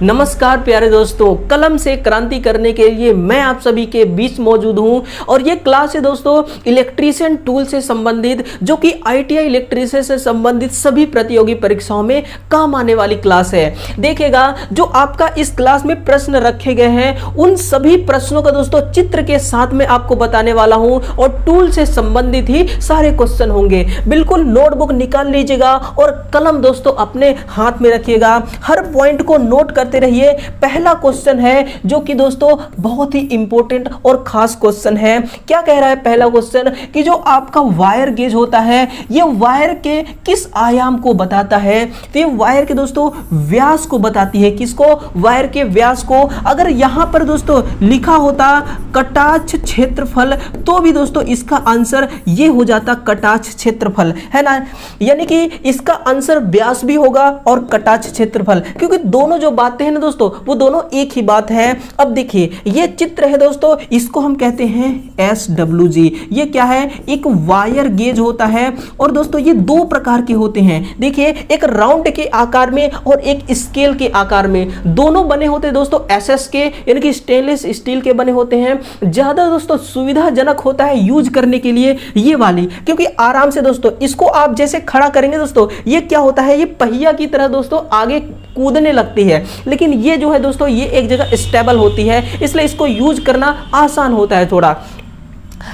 नमस्कार प्यारे दोस्तों, कलम से क्रांति करने के लिए मैं आप सभी के बीच मौजूद हूं और ये क्लास है दोस्तों इलेक्ट्रीशियन टूल से संबंधित, जो कि आईटीआई इलेक्ट्रीशियन से संबंधित सभी प्रतियोगी परीक्षाओं में काम आने वाली क्लास है। देखिएगा, जो आपका इस क्लास में प्रश्न रखे गए हैं उन सभी प्रश्नों का दोस्तों चित्र के साथ में आपको बताने वाला हूं और टूल से संबंधित ही सारे क्वेश्चन होंगे। बिल्कुल नोटबुक निकाल लीजिएगा और कलम दोस्तों अपने हाथ में रखिएगा, हर पॉइंट को नोट करते रहिए। पहला क्वेश्चन है जो कि दोस्तों बहुत ही इंपॉर्टेंट और खास क्वेश्चन है। क्या कह रहा है पहला क्वेश्चन कि जो आपका वायर गेज होता है ये वायर के किस आयाम को बताता है? तो ये वायर के दोस्तों व्यास को बताती है। किसको? वायर के व्यास को। अगर यहां पर दोस्तों लिखा होता कटाक्ष क्षेत्रफल तो भी दोस्तों इसका आंसर ये हो जाता कटाक्ष क्षेत्रफल, है ना। यानी कि इसका आंसर व्यास भी होगा और कटाक्ष क्षेत्रफल, क्योंकि दोनों जो बातें हैं ना दोस्तों वो दोनों एक ही बात है। अब देखिए ये चित्र है दोस्तों, इसको हम कहते हैं SWG। ये क्या है? एक वायर गेज होता है और दोस्तों ये दो प्रकार के होते हैं। देखिए, एक राउंड के आकार में और एक स्केल के आकार में। दोनों बने होते हैं दोस्तों SS के, यानी कि स्टेनलेस स्टील के बने होते हैं। ज्यादा दोस्तों सुविधाजनक होता है यूज करने के लिए ये वाली, क्योंकि आराम से दोस्तों इसको आप जैसे खड़ा करेंगे दोस्तों ये क्या होता है, ये पहिया की तरह दोस्तों आगे कूदने लगती है। लेकिन ये जो है दोस्तों ये एक जगह स्टेबल होती है, इसलिए इसको यूज करना आसान होता है थोड़ा।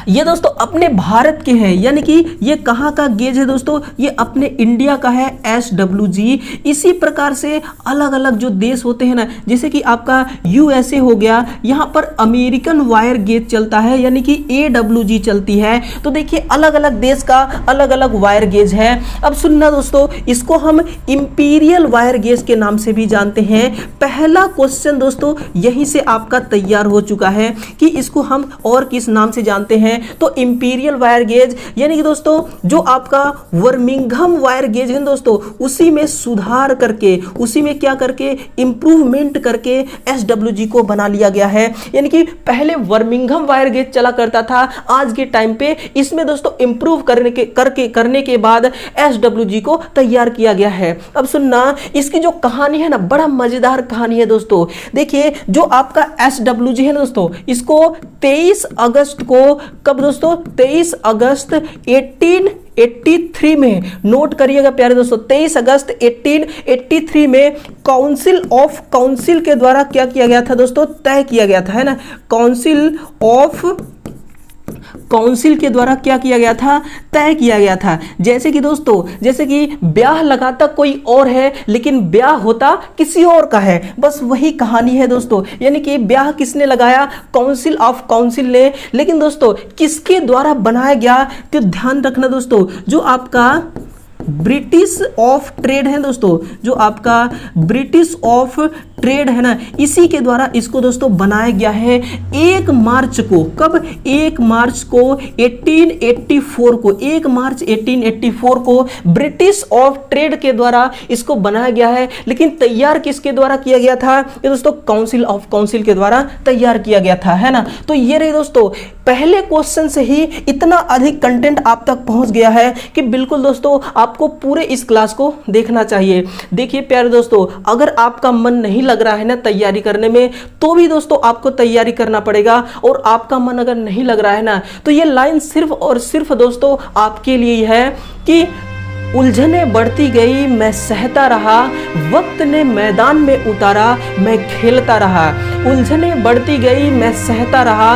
ये दोस्तों अपने भारत के हैं, यानी कि ये कहाँ का गेज है दोस्तों? ये अपने इंडिया का है SWG। इसी प्रकार से अलग अलग जो देश होते हैं ना, जैसे कि आपका USA हो गया, यहाँ पर अमेरिकन वायर गेज चलता है, यानी कि AWG चलती है। तो देखिए अलग अलग देश का अलग अलग वायर गेज है। अब सुनना दोस्तों, इसको हम इंपीरियल वायर गेज के नाम से भी जानते हैं। पहला क्वेश्चन दोस्तों यहीं से आपका तैयार हो चुका है कि इसको हम और किस नाम से जानते हैं। तो इंपीरियल वायर गेज, यानी कि दोस्तों जो आपका वर्मिंघम वायर गेज है दोस्तों उसी में सुधार करके, उसी में क्या करके इंप्रूवमेंट करके SWG को बना लिया गया है। यानी कि पहले वर्मिंघम वायर गेज चला करता था, आज के टाइम पे इसमें दोस्तों इंप्रूव करने के बाद SWG को तैयार किया गया है। अब सुनना, इसकी जो कहानी है ना बड़ा मजेदार कहानी है दोस्तों। देखिए जो आपका SWG है दोस्तों, इसको 23 अगस्त को, कब दोस्तों? 23 अगस्त 1883 में, नोट करिएगा प्यारे दोस्तों, 23 अगस्त 1883 में काउंसिल के द्वारा क्या किया गया था दोस्तों? तय किया गया था, है ना। काउंसिल के द्वारा क्या किया गया था? तय किया गया था। जैसे कि दोस्तों, जैसे कि ब्याह लगाता कोई और है लेकिन ब्याह होता किसी और का है, बस वही कहानी है दोस्तों। यानी कि ब्याह किसने लगाया? काउंसिल ने। लेकिन दोस्तों किसके द्वारा बनाया गया? तो ध्यान रखना दोस्तों, जो आपका ब्रिटिश ऑफ ट्रेड है दोस्तों, जो आपका ब्रिटिश ऑफ ट्रेड है ना, इसी के द्वारा इसको दोस्तों बनाया गया है 1 मार्च को। कब? 1 मार्च को 1884 को, 1 मार्च 1884 को ब्रिटिश ऑफ ट्रेड के द्वारा इसको बनाया गया है। लेकिन तैयार किसके द्वारा किया गया था? ये दोस्तों काउंसिल के द्वारा तैयार किया गया था, है ना। तो ये रही दोस्तों, पहले क्वेश्चन से ही इतना अधिक कंटेंट आप तक पहुंच गया है कि बिल्कुल दोस्तों आपको पूरे इस क्लास को देखना चाहिए। देखिए प्यारे दोस्तों, अगर आपका मन नहीं लग रहा है ना तैयारी करने में, तो भी दोस्तों आपको तैयारी करना पड़ेगा। और आपका मन अगर नहीं लग रहा है ना, तो ये लाइन सिर्फ और सिर्फ दोस्तों आपके लिए है कि उलझने बढ़ती गई, मैं सहता रहा, वक्त ने मैदान में उतारा, मैं खेलता रहा। उलझने बढ़ती गई, मैं सहता रहा,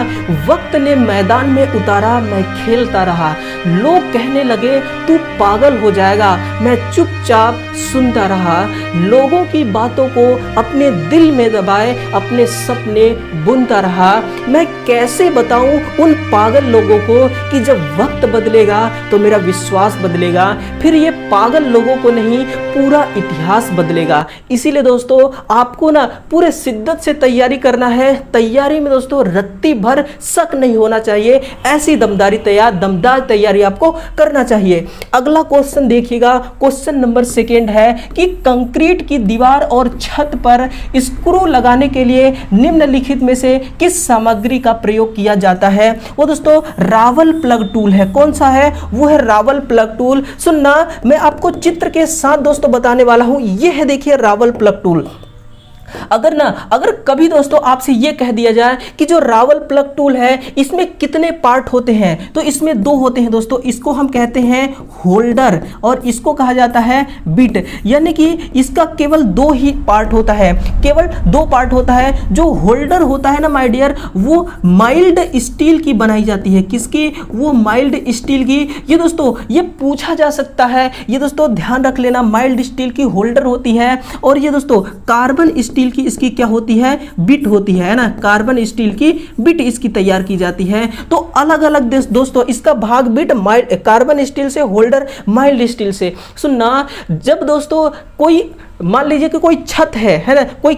वक्त ने मैदान में उतारा, मैं खेलता रहा। लोग कहने लगे तू पागल हो जाएगा, मैं चुपचाप सुनता रहा। लोगों की बातों को अपने दिल में दबाए, अपने सपने बुनता रहा। मैं कैसे बताऊं उन पागल लोगों को कि जब वक्त बदलेगा तो मेरा विश्वास बदलेगा, फिर ये पागल लोगों को नहीं पूरा इतिहास बदलेगा। इसीलिए दोस्तों आपको ना पूरे शिद्दत से तैयारी करना है। तैयारी में दोस्तों रत्ती भर शक नहीं होना चाहिए, ऐसी दमदार तैयारी आपको करना चाहिए। अगला क्वेश्चन देखिएगा, क्वेश्चन नंबर 2 है कि कंक्रीट की दीवार और छत पर स्क्रू लगाने के लिए निम्नलिखित में से किस सामग्री का प्रयोग किया जाता है? वो दोस्तों रावल प्लग टूल है। कौन सा है? वो है रावल प्लग टूल। सुनना, मैं आपको चित्र के साथ दोस्तों बताने वाला हूं। ये है देखिए रावल प्लग टूल। अगर कभी दोस्तों आपसे ये कह दिया जाए कि जो रावल प्लग टूल है इसमें कितने पार्ट होते हैं, तो इसमें 2 होते हैं दोस्तों। इसको हम कहते हैं होल्डर और इसको कहा जाता है बिट, यानी कि इसका केवल 2 ही पार्ट होता है, केवल 2 पार्ट होता है। जो होल्डर होता है ना माय डियर, वो माइल्ड स्टील की बनाई जाती है। किसकी? वो माइल्ड स्टील की। ये दोस्तों ये पूछा जा सकता है, ये दोस्तों ध्यान रख लेना, माइल्ड स्टील की होल्डर होती है। और ये दोस्तों कार्बन स्टील की इसकी क्या होती है? बिट होती है ना, कार्बन स्टील की बिट इसकी तैयार की जाती है। तो अलग अलग दोस्तों इसका भाग बिट कार्बन स्टील से, होल्डर माइल्ड स्टील से। सुनना, जब दोस्तों कोई मान लीजिए कि कोई छत है ना, कोई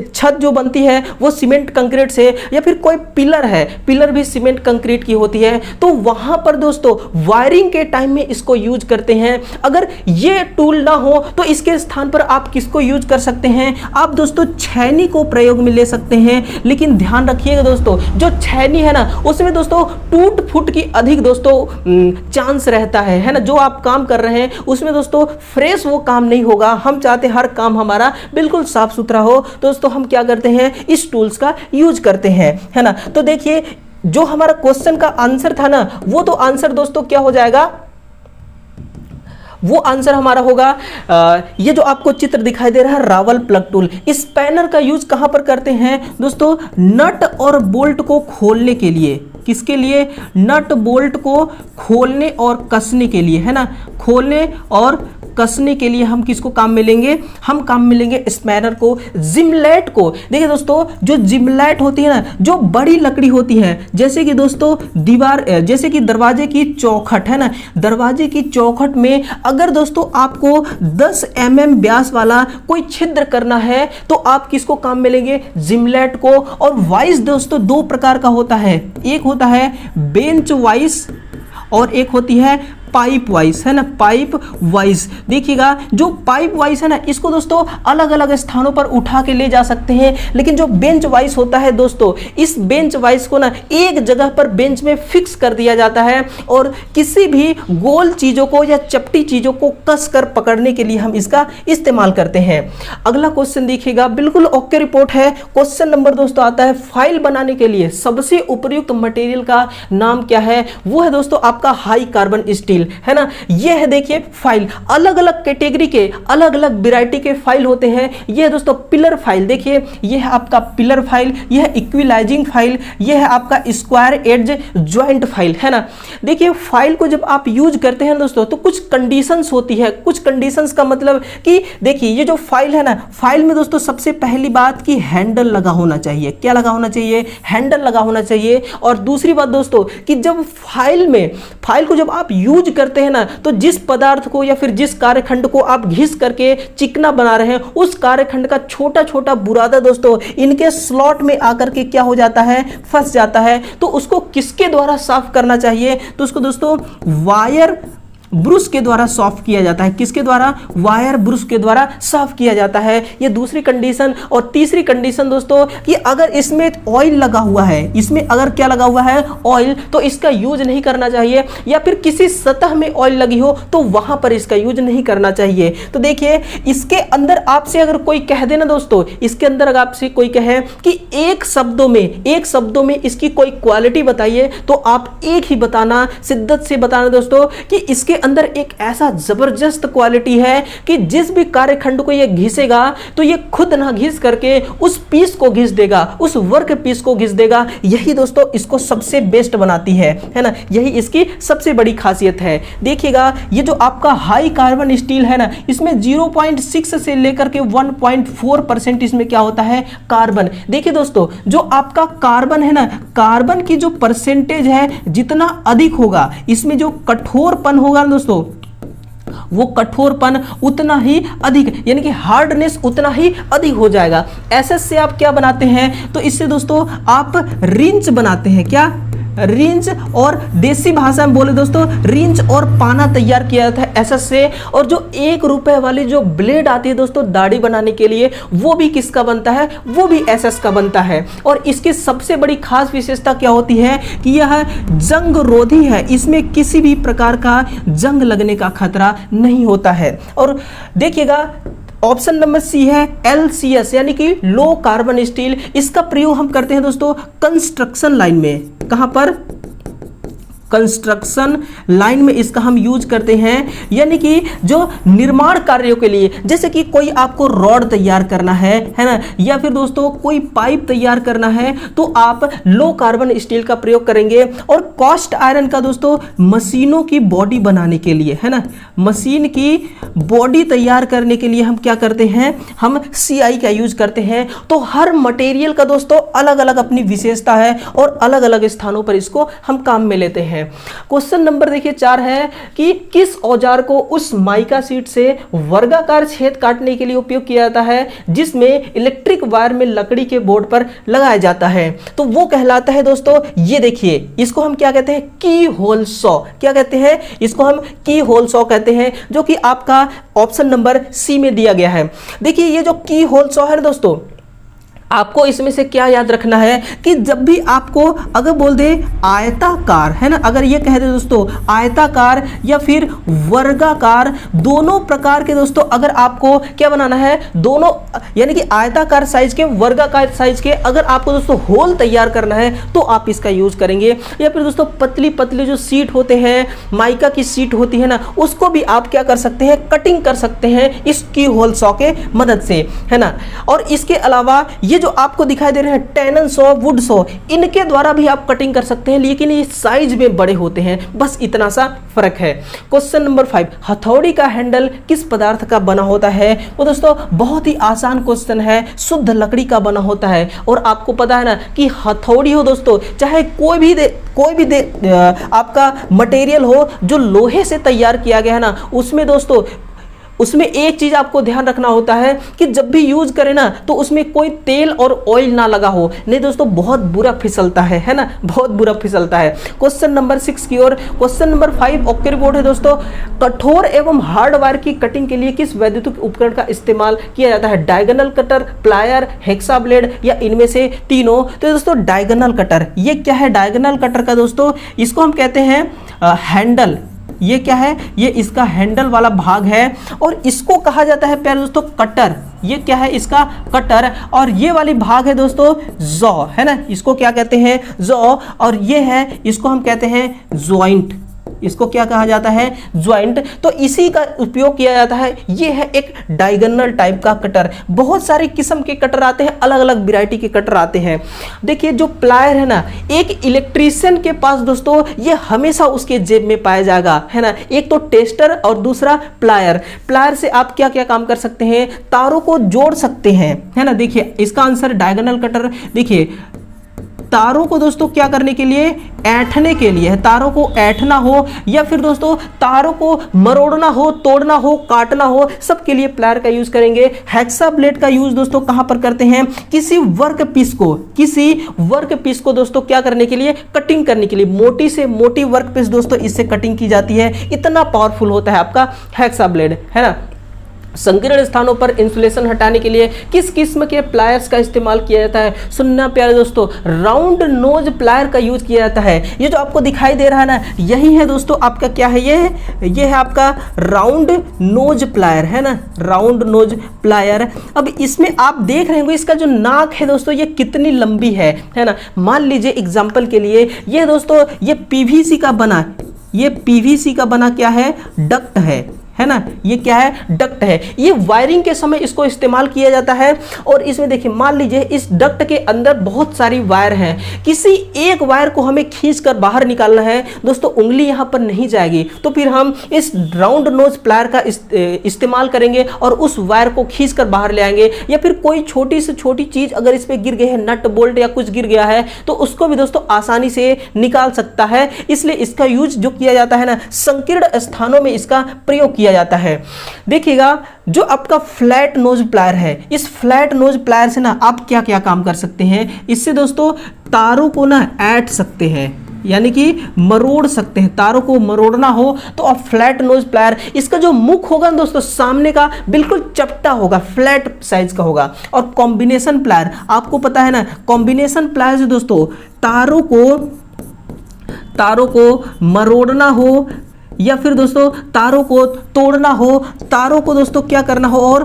छत जो बनती है वो सीमेंट कंक्रीट से, या फिर कोई पिलर है, पिलर भी सीमेंट कंक्रीट की होती है, तो वहां पर दोस्तों वायरिंग के टाइम में इसको यूज करते हैं। अगर ये टूल ना हो तो इसके स्थान पर आप किसको यूज कर सकते हैं? आप दोस्तों छैनी को प्रयोग में ले सकते हैं। लेकिन ध्यान रखिएगा दोस्तों, जो छैनी है ना उसमें दोस्तों टूट फूट की अधिक दोस्तों चांस रहता है ना। जो आप काम कर रहे हैं उसमें दोस्तों फ्रेश वो काम नहीं होगा। हम चाहते हैं हर काम हमारा बिल्कुल साफ सुथरा हो, तो दोस्तों हम क्या करते हैं? इस टूल्स का यूज करते हैं, है ना। तो देखिए जो हमारा क्वेश्चन का आंसर था ना, वो तो आंसर दोस्तों क्या हो जाएगा? वो आंसर हमारा होगा ये जो आपको चित्र दिखाई दे रहा है रावल प्लग टूल। इस स्पैनर का यूज कहां पर करते हैं दोस्तों? नट और बोल्ट को खोलने के लिए। किसके लिए? नट बोल्ट को खोलने और कसने के लिए, है ना। खोलने और कसने के लिए हम किसको काम में लेंगे? हम काम में लेंगे स्पैनर को, जिमलेट को। देखिए दोस्तों जो जिमलेट होती है ना, जो बड़ी लकड़ी होती है, जैसे कि दोस्तों दीवार, जैसे कि दरवाजे की चौखट है ना, दरवाजे की चौखट में अगर दोस्तों आपको 10 mm व्यास वाला कोई छिद्र करना है तो आप किसको काम में लेंगे? जिमलेट को। और वाइस दोस्तों 2 प्रकार का होता है, एक होता है बेंच वाइस और एक होती है पाइप वाइस, है ना, पाइप वाइस। देखिएगा जो पाइप वाइस है ना, इसको दोस्तों अलग अलग स्थानों पर उठा के ले जा सकते हैं। लेकिन जो बेंच वाइस होता है दोस्तों, इस बेंच वाइस को ना एक जगह पर बेंच में फिक्स कर दिया जाता है और किसी भी गोल चीजों को या चपटी चीजों को कस कर पकड़ने के लिए हम इसका इस्तेमाल करते हैं। अगला क्वेश्चन देखिएगा, बिल्कुल ओके रिपोर्ट है। क्वेश्चन नंबर दोस्तों आता है, फाइल बनाने के लिए सबसे उपयुक्त मटेरियल का नाम क्या है? वो है दोस्तों आपका हाई कार्बन स्टील, है ना। ये है देखिए फाइल, अलग अलग कैटेगरी के अलग अलग वैरायटी के फाइल होते हैं। ये है दोस्तों पिलर फाइल, देखिए ये है आपका पिलर फाइल, ये है इक्विलाइजिंग फाइल, ये है आपका स्क्वायर एज ज्वाइंट फाइल, है ना। देखिए फाइल को जब आप यूज करते हैं दोस्तों तो कुछ कंडीशंस होती है। कुछ कंडीशंस का मतलब कि देखिए ये जो फाइल है ना, फाइल में दोस्तों सबसे पहली बात कि हैंडल लगा होना चाहिए। क्या लगा होना चाहिए? हैंडल लगा होना चाहिए। और दूसरी बात दोस्तों कि जब फाइल को जब आप यूज करते हैं ना, तो जिस पदार्थ को या फिर जिस कार्यखंड को आप घिस करके चिकना बना रहे हैं, उस कार्यखंड का छोटा छोटा बुरादा दोस्तों इनके स्लॉट में आकर के क्या हो जाता है? फंस जाता है। तो उसको किसके द्वारा साफ करना चाहिए? तो उसको दोस्तों वायर ब्रश के द्वारा साफ किया जाता है। किसके द्वारा? वायर ब्रश के द्वारा साफ किया जाता है। ये दूसरी कंडीशन। और तीसरी कंडीशन दोस्तों कि अगर इसमें ऑयल लगा हुआ है, इसमें अगर क्या लगा हुआ है? ऑयल, तो इसका यूज नहीं करना चाहिए। या फिर किसी सतह में ऑयल लगी हो तो वहां पर इसका यूज नहीं करना चाहिए। तो देखिए इसके अंदर आपसे अगर कोई कह दे ना दोस्तों, इसके अंदर अगर आपसे कोई कहे कि एक शब्दों में इसकी कोई क्वालिटी बताइए, तो आप एक ही बताना, शिद्दत से बताना दोस्तों कि इसके अंदर एक ऐसा जबरदस्त क्वालिटी है कि जिस भी कार्यखंड को ये घिसेगा तो ये खुद ना घिस करके उस पीस को घिस देगा, उस वर्क पीस को घिस देगा। यही दोस्तों इसको सबसे बेस्ट बनाती है ना। यही इसकी सबसे बड़ी खासियत है। देखिएगा ये जो आपका हाई कार्बन स्टील है ना, इसमें 0.6 से लेकर के 1.4% इसमें क्या होता है? कार्बन। देखिए दोस्तों जो आपका कार्बन है ना, कार्बन की जो परसेंटेज है जितना अधिक होगा, इसमें जो कठोरपन होगा दोस्तों, वो कठोरपन उतना ही अधिक, यानी कि हार्डनेस उतना ही अधिक हो जाएगा। एसएस से आप क्या बनाते हैं? तो इससे दोस्तों आप रिंच बनाते हैं। क्या? रिंच। और देसी भाषा में बोले दोस्तों रिंच और पाना तैयार किया जाता है एसएस से। और जो 1 रुपए वाली जो ब्लेड आती है दोस्तों दाढ़ी बनाने के लिए, वो भी किसका बनता है? वो भी एसएस का बनता है। और इसकी सबसे बड़ी खास विशेषता क्या होती है कि यह जंग रोधी है। इसमें किसी भी प्रकार का जंग लगने का खतरा नहीं होता है। और देखिएगा ऑप्शन नंबर सी है LCS यानी कि लो कार्बन स्टील। इसका प्रयोग हम करते हैं दोस्तों कंस्ट्रक्शन लाइन में। कहां पर? कंस्ट्रक्शन लाइन में इसका हम यूज करते हैं, यानी कि जो निर्माण कार्यों के लिए, जैसे कि कोई आपको रॉड तैयार करना है ना, या फिर दोस्तों कोई पाइप तैयार करना है, तो आप लो कार्बन स्टील का प्रयोग करेंगे। और कास्ट आयरन का दोस्तों मशीनों की बॉडी बनाने के लिए, है ना, मशीन की बॉडी तैयार करने के लिए हम क्या करते हैं, हम CI का यूज करते हैं। तो हर मटेरियल का दोस्तों अलग अलग अपनी विशेषता है और अलग अलग स्थानों पर इसको हम काम में लेते हैं। क्वेश्चन नंबर देखिए 4 है कि किस औजार को उस माइका शीट से वर्गाकार छेद काटने के लिए उपयोग किया जाता है जिसमें इलेक्ट्रिक वायर में लकड़ी के बोर्ड पर लगाया जाता है? तो वो कहलाता है दोस्तों, ये देखिए, इसको हम क्या कहते हैं, की होल सॉ। क्या कहते हैं इसको? हम की होल सॉ कहते हैं, जो कि आपका ऑप्शन नंबर सी में दिया गया है। देखिए ये जो की होल सॉ है दोस्तों, आपको इसमें से क्या याद रखना है कि जब भी आपको अगर बोल दे आयताकार, है ना, अगर ये कह दे दोस्तों आयताकार या फिर वर्गाकार, दोनों प्रकार के दोस्तों अगर आपको क्या बनाना है, दोनों यानी कि आयताकार साइज के, वर्गाकार साइज के अगर आपको दोस्तों होल तैयार करना है तो आप इसका यूज करेंगे। या फिर दोस्तों पतली पतली जो सीट होते हैं, माइका की सीट होती है ना, उसको भी आप क्या कर सकते हैं, कटिंग कर सकते हैं इस की होल सॉ के मदद से, है ना। और इसके अलावा ये जो आपको दिखाई दे रहे हैं टेनन सॉ, वुड सॉ, इनके द्वारा भी आप कटिंग कर सकते हैं, लेकिन ये साइज में बड़े होते हैं, बस इतना सा फर्क है। क्वेश्चन नंबर 5, हथौड़ी का हैंडल किस पदार्थ का बना होता है? वो दोस्तों बहुत ही आसान क्वेश्चन है, शुद्ध लकड़ी का बना होता है। और आपको पता है ना कि हथौड़ी हो दोस्तों, चाहे कोई भी आपका मटेरियल हो जो लोहे से तैयार किया गया है ना, उसमें दोस्तों उसमें एक चीज आपको ध्यान रखना होता है कि जब भी यूज करें ना तो उसमें कोई तेल और ऑयल ना लगा हो, नहीं दोस्तों बहुत बुरा फिसलता है ना, बहुत बुरा फिसलता है। क्वेश्चन नंबर 6 की ओर। क्वेश्चन नंबर 5 ओके रिपोर्ट है दोस्तों, कठोर एवं हार्ड वायर की कटिंग के लिए किस वैद्युतिक उपकरण का इस्तेमाल किया जाता है? Diagonal cutter, plier, hexa blade या इनमें से तीनों? तो दोस्तों डायगोनल कटर। ये क्या है डायगोनल कटर का दोस्तों? इसको हम कहते हैं हैंडल। ये क्या है? ये इसका हैंडल वाला भाग है और इसको कहा जाता है प्यारे दोस्तों कटर। ये क्या है? इसका कटर। और ये वाली भाग है दोस्तों जॉ, है ना, इसको क्या कहते हैं? जॉ। और ये है, इसको हम कहते हैं जॉइंट। इसको क्या कहा जाता है? ज्वाइंट। तो इसी का उपयोग किया जाता है। ये है एक डायगोनल टाइप का कटर। बहुत सारे किस्म के कटर आते हैं, अलग अलग वैरायटी के कटर आते हैं। देखिए जो प्लायर है ना, एक इलेक्ट्रीशियन के पास दोस्तों ये हमेशा उसके जेब में पाया जाएगा, है ना। एक तो टेस्टर और दूसरा प्लायर। प्लायर से आप क्या क्या काम कर सकते हैं? तारों को जोड़ सकते हैं, है ना। देखिए इसका आंसर डायगोनल कटर। देखिए तारों को दोस्तों क्या करने के लिए? ऐंठने के लिए है। तारों को ऐंठना हो या फिर दोस्तों तारों को मरोड़ना हो, तोड़ना हो, काटना हो, सब के लिए प्लायर का यूज करेंगे। हेक्सा ब्लेड का यूज दोस्तों कहां पर करते हैं? किसी वर्क पीस को दोस्तों क्या करने के लिए? कटिंग करने के लिए। मोटी से मोटी वर्क पीस दोस्तों इससे कटिंग की जाती है। इतना पावरफुल होता है आपका हेक्सा ब्लेड, है ना। संकीर्ण स्थानों पर इंसुलेशन हटाने के लिए किस किस्म के प्लायर्स का इस्तेमाल किया जाता है? सुनना प्यारे दोस्तों, राउंड नोज प्लायर का यूज किया जाता है। ये जो आपको दिखाई दे रहा है ना, यही है दोस्तों आपका क्या है? ये है आपका राउंड नोज प्लायर, है ना, राउंड नोज प्लायर। अब इसमें आप देख रहे होंगे इसका जो नाक है दोस्तों ये कितनी लंबी है ना। मान लीजिए एग्जाम्पल के लिए ये दोस्तों ये पीवीसी का बना क्या है? डक्ट है ना। ये क्या है? डक्ट है। ये वायरिंग के समय इसको इस्तेमाल किया जाता है। और इसमें देखिए मान लीजिए इस डक्ट के अंदर बहुत सारी वायर हैं, किसी एक वायर को हमें खींचकर बाहर निकालना है दोस्तों, उंगली यहां पर नहीं जाएगी, तो फिर हम इस राउंड नोज प्लायर का इस्तेमाल करेंगे और उस वायर को खींचकर बाहर ले आएंगे। या फिर कोई छोटी से छोटी चीज अगर इस पे गिर गई है, नट बोल्ट या कुछ गिर गया है, तो उसको भी दोस्तों आसानी से निकाल सकता है। इसलिए इसका यूज जो किया जाता है ना, संकीर्ण स्थानों में इसका प्रयोग किया जाता है। देखिएगा जो आपका फ्लैट नोज प्लायर है, इस फ्लैट नोज प्लायर से ना आप क्या क्या काम कर सकते हैं? इससे दोस्तों तारों को ना ऐंठ सकते हैं, यानी कि मरोड़ सकते हैं। तारों को मरोड़ना हो तो आप फ्लैट नोज प्लायर, इसका जो मुख होगा दोस्तों सामने का बिल्कुल चपटा होगा, फ्लैट साइज का होगा। और कॉम्बिनेशन प्लायर, आपको पता है ना, कॉम्बिनेशन प्लायर से दोस्तों तारों को मरोड़ना हो या फिर दोस्तों तारों को तोड़ना हो, तारों को दोस्तों क्या करना हो और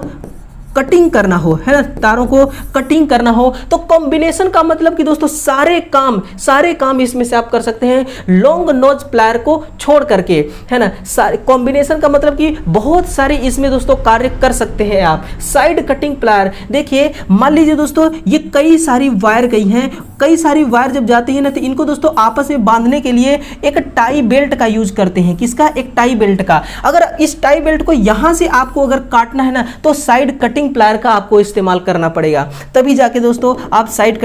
कटिंग करना हो, है ना, तारों को कटिंग करना हो, तो कॉम्बिनेशन का मतलब कि दोस्तों सारे काम इसमें से आप कर सकते हैं लॉन्ग नोज प्लायर को छोड़ करके, है ना। सारे कॉम्बिनेशन का मतलब कि बहुत सारे इसमें दोस्तों कार्य कर सकते हैं आप। साइड कटिंग प्लायर, देखिए मान लीजिए दोस्तों ये कई सारी वायर गई हैं, कई सारी वायर जब जाती है ना तो इनको दोस्तों आपस में बांधने के लिए एक टाई बेल्ट का यूज करते हैं। किसका? एक टाई बेल्ट का। अगर इस टाई बेल्ट को यहां से आपको अगर काटना है ना तो साइड कटिंग प्लायर का आपको इस्तेमाल करना पड़ेगा, तभी जाके दोस्तों आप साइड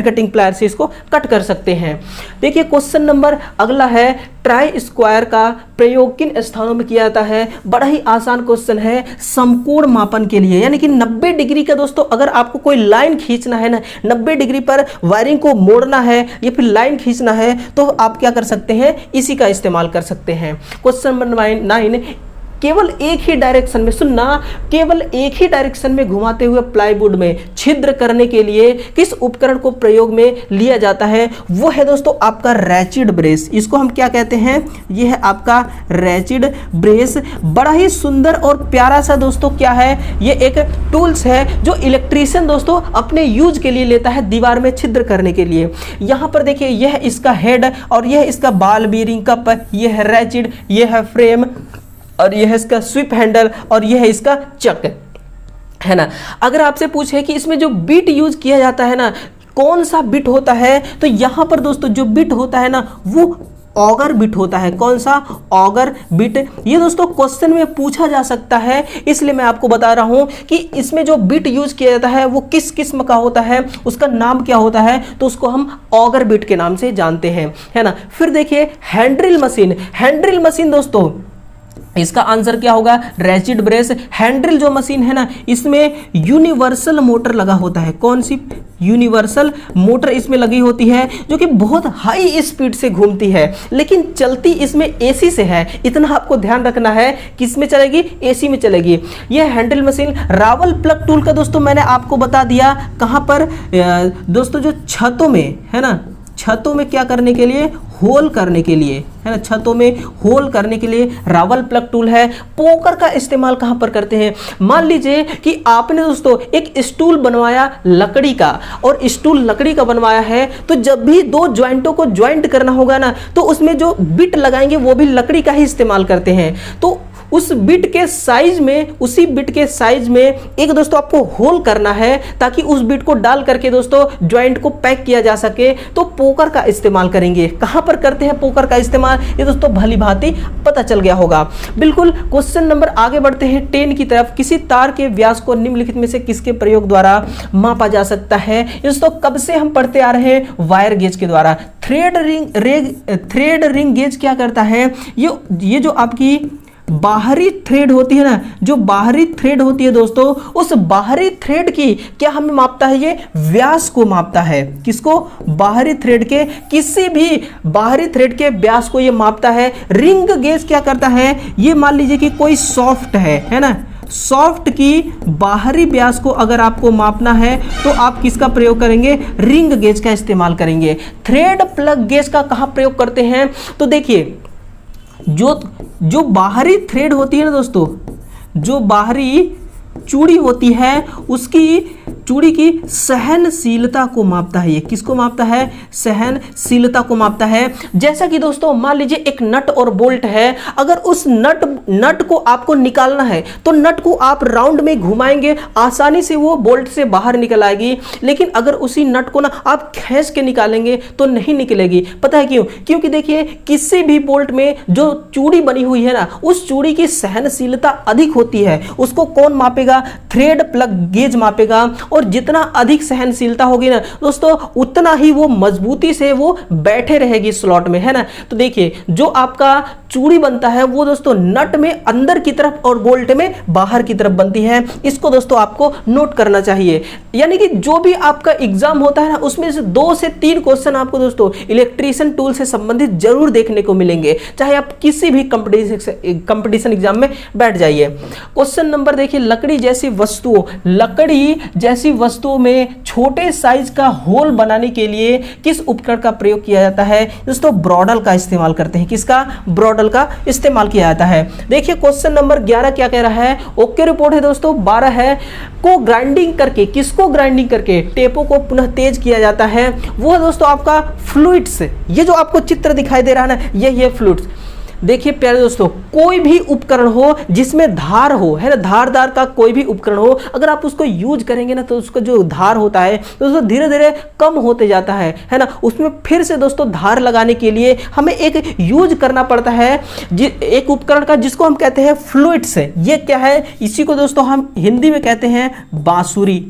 कटिंग प्लायर से इसको कट कर सकते हैं। देखिए क्वेश्चन नंबर अगला है, ट्राई स्क्वायर का प्रयोग किन स्थानों में किया जाता है? बड़ा ही आसान क्वेश्चन है, समकोण मापन के लिए, यानी कि 90 डिग्री का दोस्तों अगर आपको कोई लाइन खींचना है ना, 90 डिग्री पर वायरिंग को मोड़ना है या फिर लाइन खींचना है तो आप क्या कर सकते हैं, इसी का इस्तेमाल कर सकते हैं। क्वेश्चन नंबर 9, केवल एक ही डायरेक्शन में, सुनना, केवल एक ही डायरेक्शन में घुमाते हुए प्लाईवुड में छिद्र करने के लिए किस उपकरण को प्रयोग में लिया जाता है? वो है दोस्तों आपका रैचिड ब्रेस। इसको हम क्या कहते हैं? ये है आपका रैचिड ब्रेस। बड़ा ही सुंदर और प्यारा सा दोस्तों क्या है, ये एक टूल्स है जो इलेक्ट्रीशियन दोस्तों अपने यूज के लिए लेता है दीवार में छिद्र करने के लिए। यहां पर देखिए यह इसका हेड और यह इसका बाल बीयरिंग कप, यह है रैचिड, यह है फ्रेम और यह है इसका स्विप हैंडल और यह है इसका चक, है ना। अगर आपसे पूछे कि इसमें जो बिट यूज किया जाता है ना, कौन सा बिट होता है, तो यहां पर दोस्तों जो बिट होता है ना वो ऑगर बिट होता है। कौन सा? Auger bit. ये दोस्तों क्वेश्चन में पूछा जा सकता है, इसलिए मैं आपको बता रहा हूं कि इसमें जो बिट यूज किया जाता है वो किस किस्म का होता है, उसका नाम क्या होता है, तो उसको हम ऑगर बिट के नाम से जानते हैं, है ना। फिर देखिए हैंड्रिल मशीन दोस्तों, इसका आंसर क्या होगा? Ratchet brace. हैंड्रिल जो मशीन है ना, इसमें यूनिवर्सल मोटर लगा होता है। कौन सी? यूनिवर्सल मोटर इसमें लगी होती है जो कि बहुत हाई स्पीड से घूमती है, लेकिन चलती इसमें एसी से है। इतना आपको ध्यान रखना है, किस में चलेगी? एसी में चलेगी। यह hand drill machine Rawal plug tool का दोस्तों मैंने आपको बता दिया कहां पर दोस्तों, जो छतों में है ना, छतों में क्या करने के लिए? होल करने के लिए, है ना, छतों में होल करने के लिए रावल प्लग टूल है। पोकर का इस्तेमाल कहां पर करते हैं? मान लीजिए कि आपने दोस्तों एक स्टूल बनवाया लकड़ी का, और स्टूल लकड़ी का बनवाया है, तो जब भी दो ज्वाइंटों को ज्वाइंट करना होगा ना तो उसमें जो बिट लगाएंगे वो भी लकड़ी का ही इस्तेमाल करते हैं। तो उस बिट के साइज में, उसी बिट के साइज में एक दोस्तों आपको होल करना है ताकि उस बिट को डाल करके दोस्तों ज्वाइंट को पैक किया जा सके, तो पोकर का इस्तेमाल करेंगे। कहां पर करते हैं पोकर का इस्तेमाल? ये दोस्तों भली भांति पता चल गया होगा। बिल्कुल। क्वेश्चन नंबर आगे बढ़ते हैं 10 की तरफ। किसी तार के व्यास को निम्नलिखित में से किसके प्रयोग द्वारा मापा जा सकता है? दोस्तों कब से हम पढ़ते आ रहे हैं? वायर गेज के द्वारा। थ्रेड रिंग गेज क्या करता है? ये जो आपकी बाहरी थ्रेड होती है ना, जो बाहरी थ्रेड होती है दोस्तों, उस बाहरी थ्रेड की क्या हमें मापता है? ये व्यास को मापता है। किसको? बाहरी थ्रेड के, किसी भी बाहरी थ्रेड के व्यास को ये मापता है। रिंग गेज क्या करता है? ये मान लीजिए कि कोई सॉफ्ट है ना, सॉफ्ट की बाहरी व्यास को अगर आपको मापना है तो आप किसका प्रयोग करेंगे? रिंग गेज का इस्तेमाल करेंगे। थ्रेड प्लग गेज का कहां प्रयोग करते हैं? तो देखिए जो बाहरी थ्रेड होती है ना दोस्तों, जो बाहरी चूड़ी होती है, उसकी चूड़ी की सहनशीलता को मापता है। ये किसको मापता है? सहनशीलता को मापता है। जैसा कि दोस्तों मान लीजिए एक नट और बोल्ट है, अगर उस नट को आपको निकालना है तो नट को आप राउंड में घुमाएंगे, आसानी से वो बोल्ट से बाहर निकल आएगी। लेकिन अगर उसी नट को ना आप खींच के निकालेंगे तो नहीं निकलेगी। पता है क्यों? क्योंकि देखिए किसी भी बोल्ट में जो चूड़ी बनी हुई है ना, उस चूड़ी की सहनशीलता अधिक होती है। उसको कौन मापेगा? थ्रेड प्लग गेज मापेगा। और जितना अधिक सहनशीलता होगी ना दोस्तों, उतना ही वो मजबूती से वो बैठे रहेगी स्लॉट में, है ना। तो देखिए जो आपका चूड़ी बनता है वो दोस्तों नट में अंदर की तरफ और बोल्ट में बाहर की तरफ बनती है। इसको दोस्तों आपको नोट करना चाहिए। यानी कि जो भी आपका एग्जाम होता है ना, उसमें से 2 से 3 क्वेश्चन आपको दोस्तों इलेक्ट्रीशियन टूल से संबंधित जरूर देखने को मिलेंगे, चाहे आप किसी भी कंपटीशन एग्जाम में बैठ जाइए। क्वेश्चन नंबर देखिए, लकड़ी जैसी जैसी वस्तुओं में छोटे साइज का होल बनाने के लिए किस उपकरण का प्रयोग किया जाता है दोस्तों? ब्रॉडल का इस्तेमाल करते हैं। किसका? ब्रॉडल का इस्तेमाल किया जाता है। देखिए क्वेश्चन नंबर 11 क्या कह रहा है? ओके रिपोर्ट है दोस्तों। 12 है, को ग्राइंडिंग करके, किसको ग्राइंडिंग करके टेपों को पुनः तेज किया जाता है? वो है दोस्तों आपका फ्लूइड्स। ये जो आपको चित्र दिखाई दे रहा है ना, यही है फ्लूइड्स। देखिए प्यारे दोस्तों, कोई भी उपकरण हो जिसमें धार हो, है ना, धारदार का कोई भी उपकरण हो, अगर आप उसको यूज करेंगे ना तो उसका जो धार होता है दोस्तों धीरे धीरे कम होते जाता है ना। उसमें फिर से दोस्तों धार लगाने के लिए हमें एक यूज करना पड़ता है एक उपकरण का, जिसको हम कहते हैं फ्लूइड्स। ये क्या है? इसी को दोस्तों हम हिंदी में कहते हैं बांसुरी।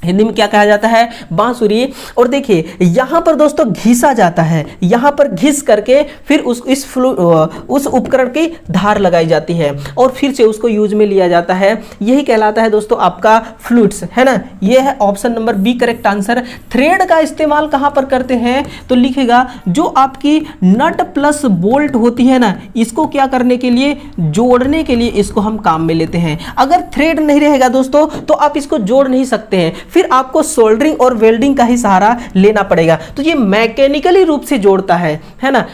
हिंदी में क्या कहा जाता है? बांसुरी। और देखिए यहां पर दोस्तों घिसा जाता है, यहां पर घिस करके फिर उस उपकरण की धार लगाई जाती है और फिर से उसको यूज में लिया जाता है। यही कहलाता है दोस्तों आपका फ्लूइड्स, है ना। ये है option number B correct answer. Thread का इस्तेमाल कहां पर करते हैं? तो लिखेगा जो आपकी नट प्लस बोल्ट होती है ना, इसको क्या करने के लिए? जोड़ने के लिए इसको हम काम में लेते हैं। अगर थ्रेड नहीं रहेगा दोस्तों तो आप इसको जोड़ नहीं सकते हैं, फिर आपको सोल्डरिंग और वेल्डिंग का ही सहारा लेना पड़ेगा। तो ये मैकेनिकली रूप से जोड़ता है ना।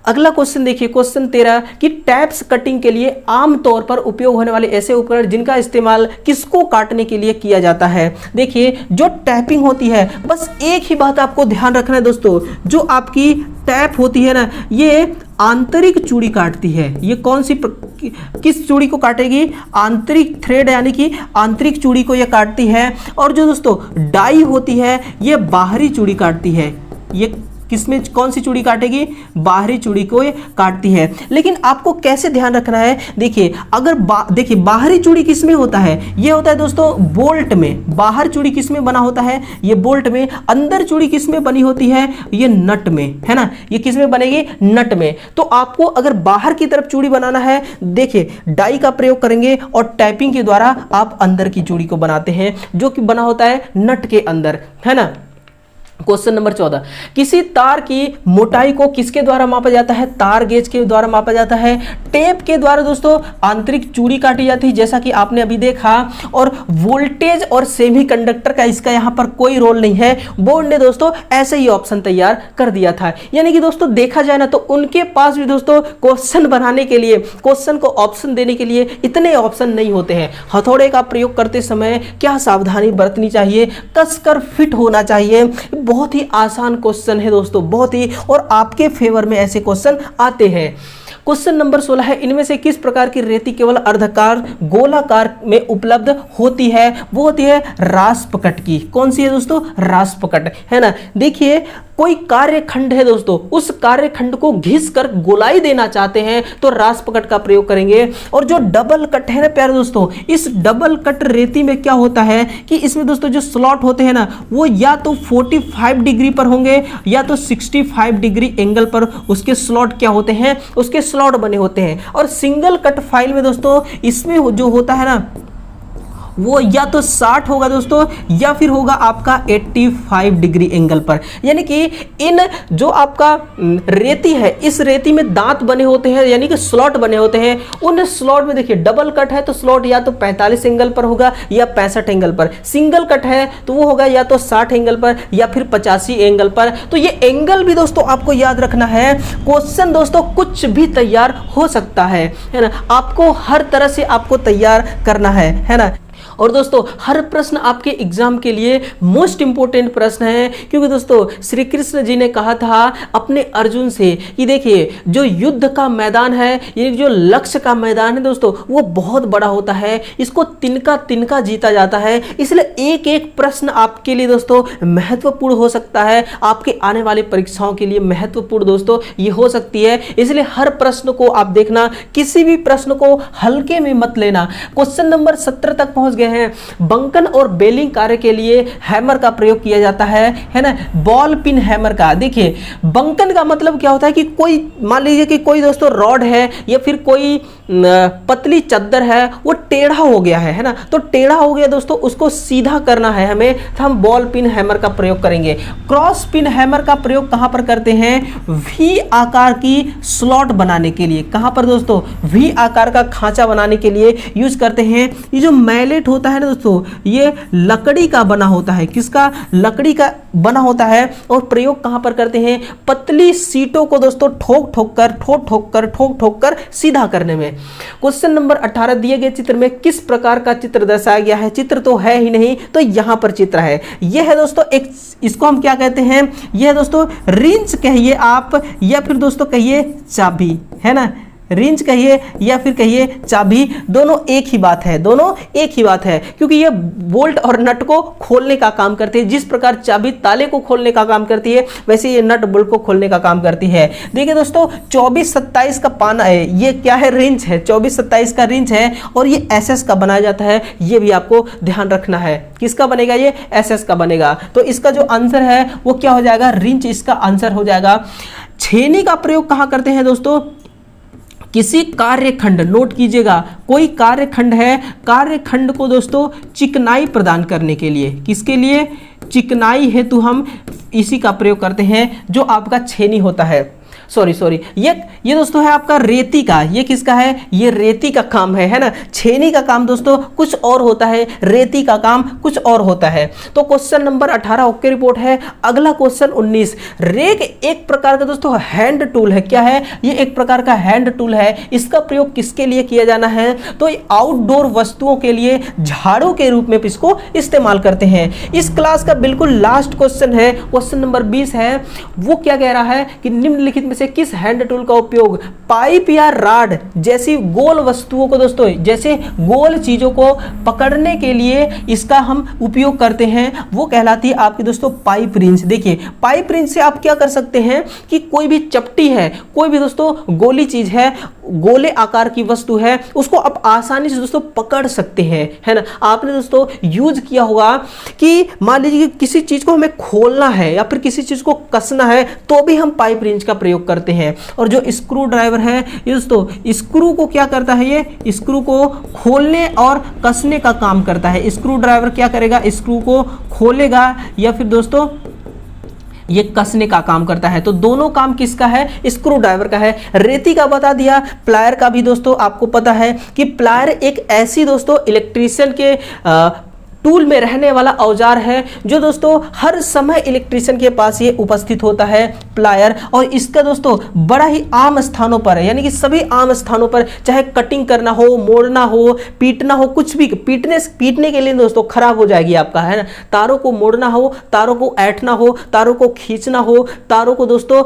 अगला क्वेश्चन देखिए, क्वेश्चन 13 कि टैप्स कटिंग के लिए आमतौर पर उपयोग होने वाले ऐसे उपकरण जिनका इस्तेमाल किसको काटने के लिए किया जाता है? देखिए जो टैपिंग होती है, बस एक ही बात आपको ध्यान रखना है दोस्तों, जो आपकी टैप होती है ना, ये आंतरिक चूड़ी काटती है। ये कौन सी किस चूड़ी को काटेगी? आंतरिक थ्रेड, यानी कि आंतरिक चूड़ी को ये काटती है। और जो दोस्तों डाई होती है ये बाहरी चूड़ी काटती है। ये किसमें कौन सी चूड़ी काटेगी? बाहरी चूड़ी को ये काटती है। लेकिन आपको कैसे ध्यान रखना है? देखिए अगर देखिए बाहरी चूड़ी किसमें होता है? ये होता है दोस्तों बोल्ट में। बाहर चूड़ी किसमें बना होता है? ये बोल्ट में। अंदर चूड़ी किसमें बनी होती है? ये नट में, है ना। ये किसमें बनेगी? नट में। तो आपको अगर बाहर की तरफ चूड़ी बनाना है, देखिए डाई का प्रयोग करेंगे और टैपिंग के द्वारा आप अंदर की चूड़ी को बनाते हैं, जो कि बना होता है नट के अंदर, है ना। क्वेश्चन नंबर 14, किसी तार की मोटाई को किसके द्वारा मापा जाता है? तार गेज के द्वारा मापा जाता है। टेप के द्वारा दोस्तों आंतरिक चूड़ी काटी जाती है, जैसा कि आपने अभी देखा। और वोल्टेज और सेमीकंडक्टर का इसका यहां पर कोई रोल नहीं है। बोर्ड ने दोस्तों ऐसे ही ऑप्शन तैयार कर दिया था। यानी कि दोस्तों देखा जाए ना तो उनके पास भी दोस्तों क्वेश्चन बनाने के लिए, क्वेश्चन को ऑप्शन देने के लिए इतने ऑप्शन नहीं होते हैं। हथौड़े का प्रयोग करते समय क्या सावधानी बरतनी चाहिए? कसकर फिट होना चाहिए। बहुत ही आसान क्वेश्चन है दोस्तों, बहुत ही, और आपके फेवर में ऐसे क्वेश्चन आते हैं। क्वेश्चन नंबर 16 है, इनमें से किस प्रकार की रेती केवल अर्धकार गोलाकार में उपलब्ध होती है? वो होती है रासपकट की। कौन सी है दोस्तों? रासपकट, है ना। देखिए कोई कार्यखंड है दोस्तों, उस कार्यखंड को घिस कर गोलाई देना चाहते हैं तो रासपकट का प्रयोग करेंगे। और जो डबल कट है ना प्यारे दोस्तों, इस डबल कट रेती में क्या होता है कि इसमें दोस्तों जो स्लॉट होते हैं ना, वो या तो 45 डिग्री पर होंगे या तो 65 डिग्री एंगल पर उसके स्लॉट क्या होते हैं? उसके स्लॉट बने होते हैं। और सिंगल कट फाइल में दोस्तों इसमें जो होता है ना, वो या तो 60 होगा दोस्तों या फिर होगा आपका 85 डिग्री एंगल पर। यानी कि इन जो आपका रेती है, इस रेती में दांत बने होते हैं, यानी कि स्लॉट बने होते हैं। उन स्लॉट में देखिए डबल कट है तो स्लॉट या तो 45 एंगल पर होगा या 65 एंगल पर। सिंगल कट है तो वो होगा या तो 60 एंगल पर या फिर 85 एंगल पर। तो ये एंगल भी दोस्तों आपको याद रखना है। क्वेश्चन दोस्तों कुछ भी तैयार हो सकता है ना। आपको हर तरह से आपको तैयार करना है ना। और दोस्तों हर प्रश्न आपके एग्जाम के लिए मोस्ट इंपोर्टेंट प्रश्न है, क्योंकि दोस्तों श्री कृष्ण जी ने कहा था अपने अर्जुन से कि देखिए जो युद्ध का मैदान है, ये जो लक्ष्य का मैदान है दोस्तों, वो बहुत बड़ा होता है, इसको तिनका तिनका जीता जाता है। इसलिए एक एक प्रश्न आपके लिए दोस्तों महत्वपूर्ण हो सकता है, आपके आने वाले परीक्षाओं के लिए महत्वपूर्ण दोस्तों ये हो सकती है। इसलिए हर प्रश्न को आप देखना, किसी भी प्रश्न को हल्के में मत लेना। क्वेश्चन नंबर 17 तक पहुंच गए हैं। बंकन और बेलिंग कार्य के लिए हैमर का प्रयोग किया जाता है ना। बॉल पिन हैमर का, देखिए बंकन का मतलब क्या होता है कि कोई मान लीजिए कि कोई दोस्तों रॉड है या फिर कोई पतली चद्दर है वो टेढ़ा हो गया है ना, तो टेढ़ा हो गया दोस्तों, उसको सीधा करना है हमें, तो हम बॉल पिन हैमर का प्रयोग करेंगे। क्रॉस पिन हैमर का प्रयोग कहां पर करते हैं? वी आकार की स्लॉट बनाने के लिए। कहां पर दोस्तों? वी आकार का खांचा बनाने के लिए यूज करते हैं। ये जो मैलेट होता है ना दोस्तों, ये लकड़ी का बना होता है। किसका? लकड़ी का बना होता है। और प्रयोग कहां पर करते हैं? पतली सीटों को दोस्तों ठोक ठोक कर सीधा करने में। क्वेश्चन नंबर 18 दिए गए चित्र में किस प्रकार का चित्र दर्शाया गया है? चित्र तो है ही नहीं, तो यहां पर चित्र है। यह है दोस्तों एक, इसको हम क्या कहते हैं? यह दोस्तों रिंच कहिए आप, या फिर दोस्तों कहिए चाबी, है ना। रिंच कहिए या फिर कहिए चाबी, दोनों एक ही बात है, दोनों एक ही बात है, क्योंकि ये बोल्ट और नट को खोलने का काम करती है। जिस प्रकार चाबी ताले को खोलने का काम करती है, वैसे ये नट बोल्ट को खोलने का काम करती है। देखिए दोस्तों 24-27 का पाना है, ये क्या है? रिंच है, 24-27 का रिंच है, और ये एसएस का बनाया जाता है। ये भी आपको ध्यान रखना है। किसका बनेगा? ये एसएस का बनेगा। तो इसका जो आंसर है वो क्या हो जाएगा? रिंच इसका आंसर हो जाएगा। छेनी का प्रयोग कहां करते हैं दोस्तों? किसी कार्यखंड, नोट कीजिएगा, कोई कार्यखंड है, कार्यखंड को दोस्तों चिकनाई प्रदान करने के लिए, किसके लिए? चिकनाई हेतु हम इसी का प्रयोग करते हैं, जो आपका छेनी होता है। सॉरी, ये दोस्तों है आपका रेती का। ये किसका है? ये रेती का काम है ना। छेनी का काम दोस्तों कुछ और होता है, रेती का काम कुछ और होता है। तो क्वेश्चन नंबर 18 ओके रिपोर्ट है। अगला क्वेश्चन 19, रेक एक प्रकार का दोस्तों हैंड टूल है। क्या है? ये एक प्रकार का हैंड टूल है। इसका प्रयोग किसके लिए किया जाना है? तो आउटडोर वस्तुओं के लिए झाड़ू के रूप में इसको इस्तेमाल करते हैं। इस क्लास का बिल्कुल लास्ट क्वेश्चन है, क्वेश्चन नंबर 20 है। वो क्या कह रहा है कि निम्नलिखित में से किस हैंड टूल का उपयोग पाइप या राड जैसी गोल वस्तुओं को दोस्तों, जैसे गोल चीजों को पकड़ने के लिए इसका हम उपयोग करते हैं? वो कहलाती है आपकी दोस्तों पाइप रिंच। देखिए पाइप रिंच से आप क्या कर सकते हैं कि कोई भी चपटी है, कोई भी दोस्तों गोली चीज है, गोले आकार की वस्तु है, उसको आप आसानी से दोस्तों पकड़ सकते हैं, है ना। आपने दोस्तों यूज किया होगा कि मान लीजिए किसी चीज को हमें खोलना है या फिर किसी चीज को कसना है, तो भी हम पाइप रिंच का प्रयोग करते हैं। और जो स्क्रू ड्राइवर है ये दोस्तों स्क्रू को क्या करता है? ये स्क्रू को खोलने और कसने का काम करता है। स्क्रू ड्राइवर क्या करेगा? स्क्रू को खोलेगा या फिर दोस्तों ये कसने का काम करता है। तो दोनों काम किसका है? स्क्रू ड्राइवर का है। रेती का बता दिया। प्लायर का भी दोस्तों आपको पता है कि प्लायर एक ऐसी दोस्तों इलेक्ट्रीशियन के टूल में रहने वाला औजार है, जो दोस्तों हर समय इलेक्ट्रीशियन के पास ये उपस्थित होता है, प्लायर। और इसका दोस्तों बड़ा ही आम स्थानों पर है, यानी कि सभी आम स्थानों पर, चाहे कटिंग करना हो, मोड़ना हो, पीटना हो, कुछ भी पीटने के लिए दोस्तों खराब हो जाएगी आपका, है ना। तारों को मोड़ना हो, तारों को ऐंठना हो, तारों को खींचना हो, तारों को दोस्तों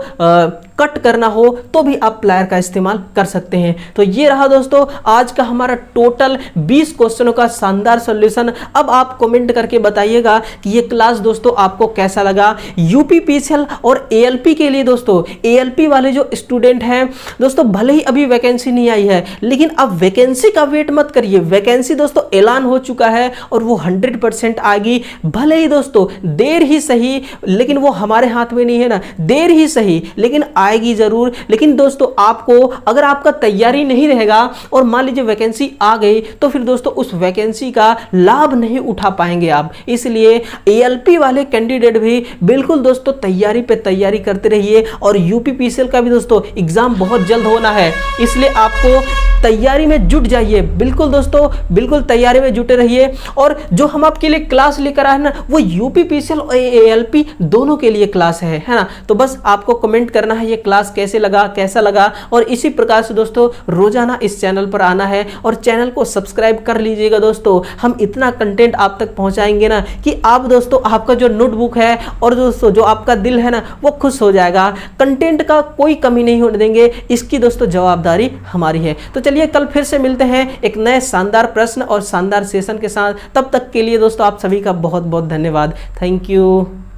कट करना हो, तो भी आप प्लायर का इस्तेमाल कर सकते हैं। तो ये रहा दोस्तों आज का हमारा टोटल 20 क्वेश्चनों का शानदार सॉल्यूशन। अब आप कमेंट करके बताइएगा कि ये क्लास दोस्तों आपको कैसा लगा। यूपीपीसीएल और एएलपी के लिए दोस्तों, एएलपी वाले जो स्टूडेंट हैं दोस्तों, भले ही अभी वैकेंसी नहीं आई है, लेकिन अब वैकेंसी का वेट मत करिए। वैकेंसी दोस्तों ऐलान हो चुका है और वो 100% आएगी। भले ही दोस्तों देर ही सही, लेकिन वो हमारे हाथ में नहीं है ना, देर ही सही लेकिन आएगी जरूर। लेकिन दोस्तों आपको, अगर आपका तैयारी नहीं रहेगा और मान लीजिए वैकेंसी आ गई, तो फिर दोस्तों उस वैकेंसी का लाभ नहीं उठा पाएंगे आप। इसलिए एएलपी वाले कैंडिडेट भी बिल्कुल दोस्तों तैयारी पे तैयारी करते रहिए। और यूपीपीसीएल का भी दोस्तों एग्जाम बहुत जल्द होना है, इसलिए आपको तैयारी में जुट जाइए। बिल्कुल दोस्तों, बिल्कुल तैयारी में जुटे रहिए। और जो हम आपके लिए क्लास लेकर आए ना, वो यूपीपीसीएल और एएलपी दोनों के लिए क्लास है ना। तो बस आपको कमेंट करना है ये क्लास कैसे लगा, कैसा लगा। और इसी प्रकार से दोस्तों रोजाना इस चैनल पर आना है और चैनल को सब्सक्राइब कर लीजिएगा दोस्तों। हम इतना कंटेंट आप तक पहुंचाएंगे ना कि आप दोस्तों, आपका जो नोटबुक है और दोस्तों जो आपका दिल है ना, वो खुश हो जाएगा। कंटेंट का कोई कमी नहीं होने देंगे, इसकी दोस्तों जवाबदारी हमारी है। तो चलिए कल फिर से मिलते हैं एक नए शानदार प्रश्न और शानदार सेशन के साथ। तब तक के लिए दोस्तों आप सभी का बहुत बहुत धन्यवाद। Thank you.